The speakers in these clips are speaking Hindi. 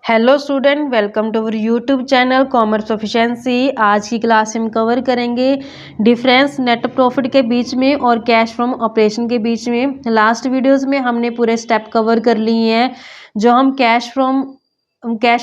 Hello student, welcome to our YouTube channel commerce proficiency. आज की क्लास हम कवर करेंगे डिफरेंस नेट प्रॉफिट के बीच में और कैश फ्रॉम ऑपरेशन के बीच में। लास्ट वीडियोस में हमने पूरे स्टेप कवर कर लिए हैं जो हम कैश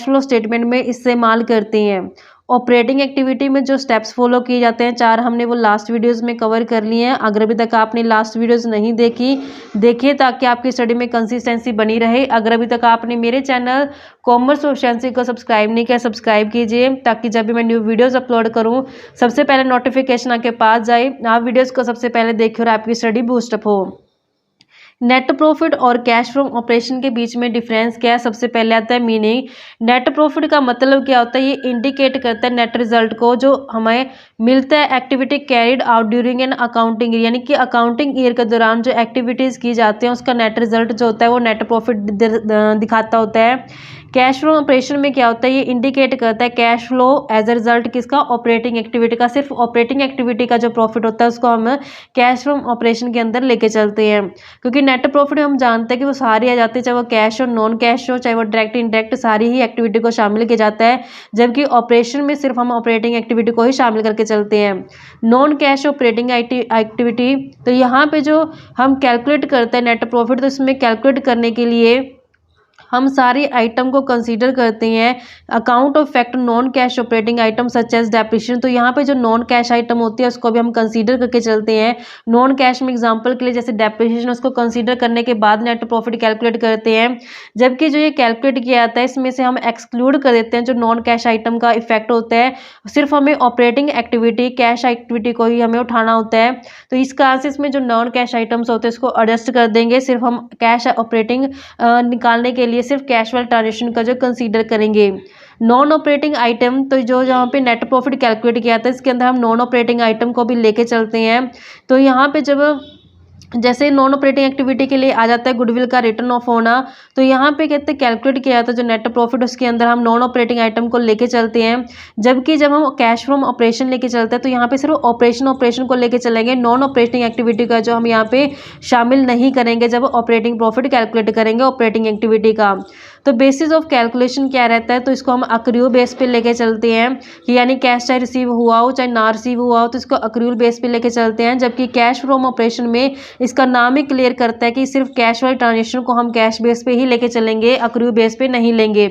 फ्लो स्टेटमेंट में इस्तेमाल करते हैं। ऑपरेटिंग एक्टिविटी में जो स्टेप्स फॉलो किए जाते हैं चार, हमने वो लास्ट वीडियोस में कवर कर लिए हैं। अगर अभी तक आपने लास्ट वीडियोस नहीं देखिए ताकि आपकी स्टडी में कंसिस्टेंसी बनी रहे। अगर अभी तक आपने मेरे चैनल कॉमर्स प्रोफिशिएंसी को सब्सक्राइब नहीं किया, सब्सक्राइब कीजिए ताकि जब भी मैं न्यू वीडियोस अपलोड करूं सबसे पहले नोटिफिकेशन आपके पास जाए, आप वीडियोस को सबसे पहले देखिए और आपकी स्टडी बूस्टअप हो। नेट प्रॉफिट और कैश फ्रॉम ऑपरेशन के बीच में डिफरेंस क्या है? सबसे पहले आता है मीनिंग। नेट प्रॉफिट का मतलब क्या होता है? ये इंडिकेट करता है नेट रिजल्ट को जो हमें मिलता है activity carried out during an accounting year, यानी कि अकाउंटिंग ईयर के दौरान जो एक्टिविटीज़ की जाती हैं उसका नेट रिजल्ट जो होता है वो नेट प्रॉफिट दिखाता होता है। कैश फ्लो ऑपरेशन में क्या होता है? ये इंडिकेट करता है cash flow as a result किसका? ऑपरेटिंग एक्टिविटी का। सिर्फ ऑपरेटिंग एक्टिविटी का जो प्रॉफिट होता है उसको हम कैश फ्लो ऑपरेशन के अंदर लेके चलते हैं, क्योंकि नेट प्रॉफिट हम जानते हैं कि वो सारी आ जाती है, चाहे वो कैश हो नॉन कैश हो, चाहे वो डायरेक्ट इनडायरेक्ट, सारी ही एक्टिविटी को शामिल किया जाता है। जबकि ऑपरेशन में सिर्फ हम ऑपरेटिंग एक्टिविटी को ही शामिल करके चलते हैं। नॉन कैश ऑपरेटिंग एक्टिविटी, तो यहाँ पे जो हम कैलकुलेट करते हैं नेट प्रॉफिट, तो इसमें कैलकुलेट करने के लिए हम सारी आइटम को कंसीडर करते हैं। Account of fact non cash operating item such as depreciation, तो यहाँ पे जो नॉन कैश आइटम होती है उसको भी हम कंसीडर करके चलते हैं। नॉन कैश में एग्जांपल के लिए जैसे डेप्रिसिएशन, उसको कंसीडर करने के बाद नेट प्रॉफिट कैलकुलेट करते हैं। जबकि जो ये कैलकुलेट किया जाता है इसमें से हम एक्सक्लूड कर देते हैं जो नॉन कैश आइटम का इफेक्ट होता है। सिर्फ हमें ऑपरेटिंग एक्टिविटी कैश एक्टिविटी को ही हमें उठाना होता है। तो इस कारण से इसमें जो नॉन कैश आइटम्स होते हैं उसको एडजस्ट कर देंगे। सिर्फ हम कैश ऑपरेटिंग निकालने के लिए सिर्फ कैश वाले ट्रांजेक्शन का जो कंसीडर करेंगे। नॉन ऑपरेटिंग आइटम, तो जो जहाँ पे नेट प्रॉफिट कैलकुलेट किया था इसके अंदर हम नॉन ऑपरेटिंग आइटम को भी लेके चलते हैं। तो यहाँ पे जब जैसे नॉन ऑपरेटिंग एक्टिविटी के लिए आ जाता है गुडविल का रिटर्न ऑफ होना, तो यहाँ पे कहते हैं कैलकुलेट किया जाता है जो नेट प्रॉफिट, उसके अंदर हम नॉन ऑपरेटिंग आइटम को लेके चलते हैं। जबकि जब हम कैश फ्रॉम ऑपरेशन लेके चलते हैं तो यहाँ पे सिर्फ ऑपरेशन को लेके चलेंगे, नॉन ऑपरेटिंग एक्टिविटी का जो हम यहाँ पे शामिल नहीं करेंगे जब ऑपरेटिंग प्रॉफिट कैलकुलेट करेंगे ऑपरेटिंग एक्टिविटी का। तो बेसिस ऑफ कैलकुलेशन क्या रहता है? तो इसको हम अक्रूल बेस पे लेके चलते हैं कि यानी कैश चाहे रिसीव हुआ हो चाहे ना रिसीव हुआ हो तो इसको अक्रूल बेस पे लेके चलते हैं। जबकि कैश फ्रॉम ऑपरेशन में इसका नाम ही क्लियर करता है कि सिर्फ कैश वाले ट्रांजेक्शन को हम कैश बेस पे ही लेके चलेंगे, अक्रूल बेस पे नहीं लेंगे।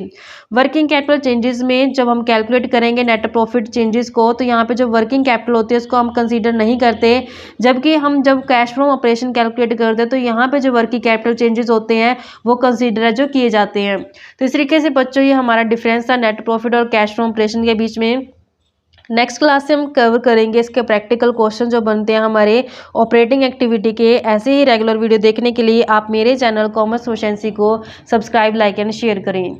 वर्किंग कैपिटल चेंजेस में जब हम कैलकुलेट करेंगे नेट प्रॉफिट चेंजेस को, तो यहाँ पे जो वर्किंग कैपिटल होती है उसको हम कंसीडर नहीं करते। जबकि हम जब कैश फ्रॉम ऑपरेशन कैलकुलेट करते हैं तो यहाँ पे जो वर्किंग कैपिटल चेंजेस होते हैं वो कंसीडर जो किए जाते हैं। तो इस तरीके से बच्चों ये हमारा डिफरेंस था नेट प्रॉफिट और कैश फ्रॉम ऑपरेशन के बीच में। नेक्स्ट क्लास से हम कवर करेंगे इसके प्रैक्टिकल क्वेश्चन जो बनते हैं हमारे ऑपरेटिंग एक्टिविटी के। ऐसे ही रेगुलर वीडियो देखने के लिए आप मेरे चैनल कॉमर्स प्रोफिशिएंसी को सब्सक्राइब, लाइक एंड शेयर करें।